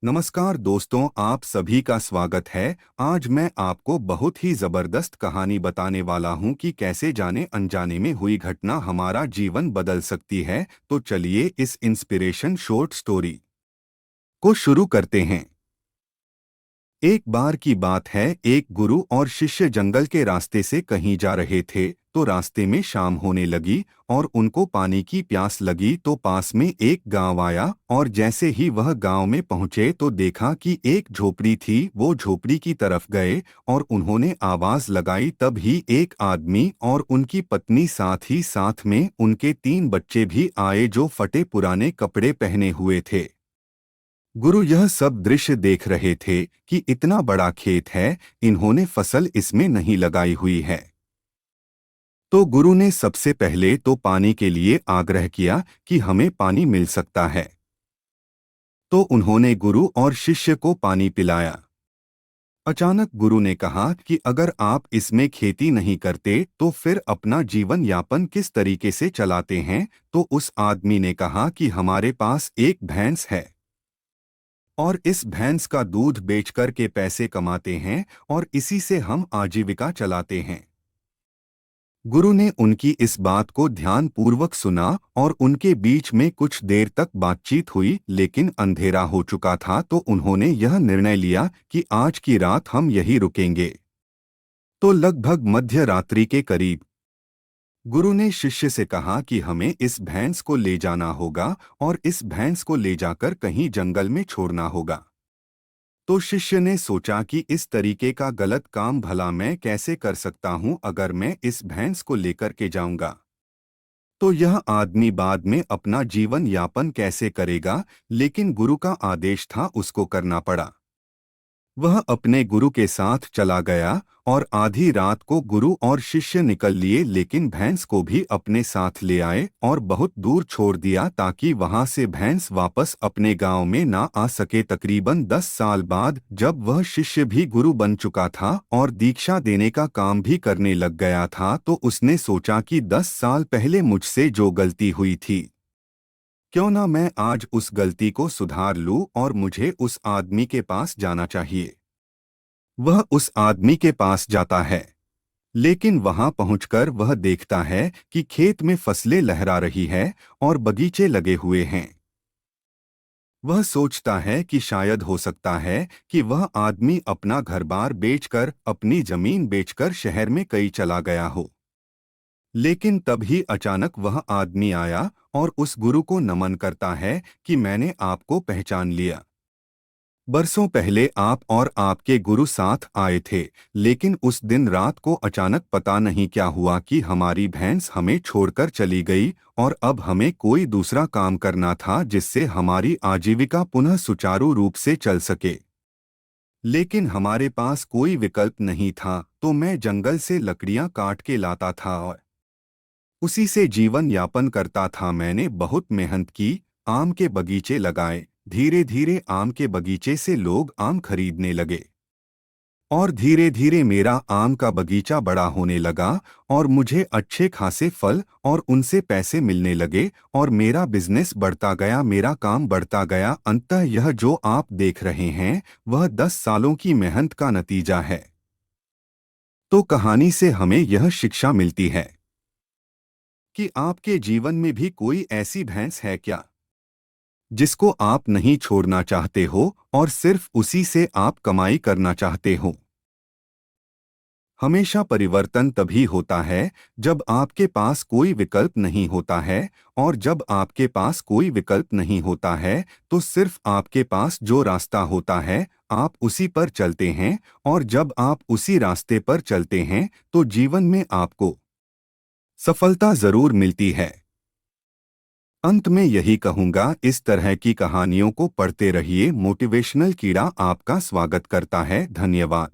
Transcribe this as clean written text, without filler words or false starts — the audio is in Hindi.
नमस्कार दोस्तों, आप सभी का स्वागत है। आज मैं आपको बहुत ही जबरदस्त कहानी बताने वाला हूं कि कैसे जाने अनजाने में हुई घटना हमारा जीवन बदल सकती है। तो चलिए इस इंस्पिरेशन शॉर्ट स्टोरी को शुरू करते हैं। एक बार की बात है, एक गुरु और शिष्य जंगल के रास्ते से कहीं जा रहे थे। तो रास्ते में शाम होने लगी और उनको पानी की प्यास लगी। तो पास में एक गांव आया और जैसे ही वह गांव में पहुंचे तो देखा कि एक झोपड़ी थी। वो झोपड़ी की तरफ गए और उन्होंने आवाज लगाई। तब ही एक आदमी और उनकी पत्नी, साथ ही साथ में उनके 3 बच्चे भी आए जो फटे पुराने कपड़े पहने हुए थे। गुरु यह सब दृश्य देख रहे थे कि इतना बड़ा खेत है, इन्होंने फसल इसमें नहीं लगाई हुई है। तो गुरु ने सबसे पहले तो पानी के लिए आग्रह किया कि हमें पानी मिल सकता है। तो उन्होंने गुरु और शिष्य को पानी पिलाया। अचानक गुरु ने कहा कि अगर आप इसमें खेती नहीं करते तो फिर अपना जीवन यापन किस तरीके से चलाते हैं। तो उस आदमी ने कहा कि हमारे पास एक भैंस है और इस भैंस का दूध बेचकर के पैसे कमाते हैं और इसी से हम आजीविका चलाते हैं। गुरु ने उनकी इस बात को ध्यानपूर्वक सुना और उनके बीच में कुछ देर तक बातचीत हुई, लेकिन अंधेरा हो चुका था। तो उन्होंने यह निर्णय लिया कि आज की रात हम यहीं रुकेंगे। तो लगभग मध्य रात्रि के करीब गुरु ने शिष्य से कहा कि हमें इस भैंस को ले जाना होगा और इस भैंस को ले जाकर कहीं जंगल में छोड़ना होगा। तो शिष्य ने सोचा कि इस तरीके का गलत काम भला मैं कैसे कर सकता हूं। अगर मैं इस भैंस को लेकर के जाऊंगा तो यह आदमी बाद में अपना जीवन यापन कैसे करेगा। लेकिन गुरु का आदेश था, उसको करना पड़ा। वह अपने गुरु के साथ चला गया और आधी रात को गुरु और शिष्य निकल लिए, लेकिन भैंस को भी अपने साथ ले आए और बहुत दूर छोड़ दिया ताकि वहां से भैंस वापस अपने गांव में ना आ सके। तकरीबन 10 साल बाद जब वह शिष्य भी गुरु बन चुका था और दीक्षा देने का काम भी करने लग गया था, तो उसने सोचा कि 10 साल पहले मुझसे जो गलती हुई थी, क्यों ना मैं आज उस गलती को सुधार लूं और मुझे उस आदमी के पास जाना चाहिए। वह उस आदमी के पास जाता है, लेकिन वहां पहुंचकर वह देखता है कि खेत में फसलें लहरा रही है और बगीचे लगे हुए हैं। वह सोचता है कि शायद हो सकता है कि वह आदमी अपना घर-बार बेचकर, अपनी जमीन बेचकर शहर में कहीं चला गया हो। लेकिन तभी अचानक वह आदमी आया और उस गुरु को नमन करता है कि मैंने आपको पहचान लिया। बरसों पहले आप और आपके गुरु साथ आए थे, लेकिन उस दिन रात को अचानक पता नहीं क्या हुआ कि हमारी भैंस हमें छोड़कर चली गई और अब हमें कोई दूसरा काम करना था जिससे हमारी आजीविका पुनः सुचारू रूप से चल सके। लेकिन हमारे पास कोई विकल्प नहीं था, तो मैं जंगल से लकड़ियां काट के लाता था और उसी से जीवन यापन करता था। मैंने बहुत मेहनत की, आम के बगीचे लगाए। धीरे धीरे आम के बगीचे से लोग आम खरीदने लगे और धीरे धीरे मेरा आम का बगीचा बड़ा होने लगा और मुझे अच्छे खासे फल और उनसे पैसे मिलने लगे और मेरा बिजनेस बढ़ता गया, मेरा काम बढ़ता गया। अंततः यह जो आप देख रहे हैं वह 10 सालों की मेहनत का नतीजा है। तो कहानी से हमें यह शिक्षा मिलती है कि आपके जीवन में भी कोई ऐसी भैंस है क्या जिसको आप नहीं छोड़ना चाहते हो और सिर्फ उसी से आप कमाई करना चाहते हो। हमेशा परिवर्तन तभी होता है जब आपके पास कोई विकल्प नहीं होता है, और जब आपके पास कोई विकल्प नहीं होता है तो सिर्फ आपके पास जो रास्ता होता है आप उसी पर चलते हैं, और जब आप उसी रास्ते पर चलते हैं तो जीवन में आपको सफलता जरूर मिलती है। अंत में यही कहूंगा, इस तरह की कहानियों को पढ़ते रहिए। मोटिवेशनल कीड़ा आपका स्वागत करता है। धन्यवाद।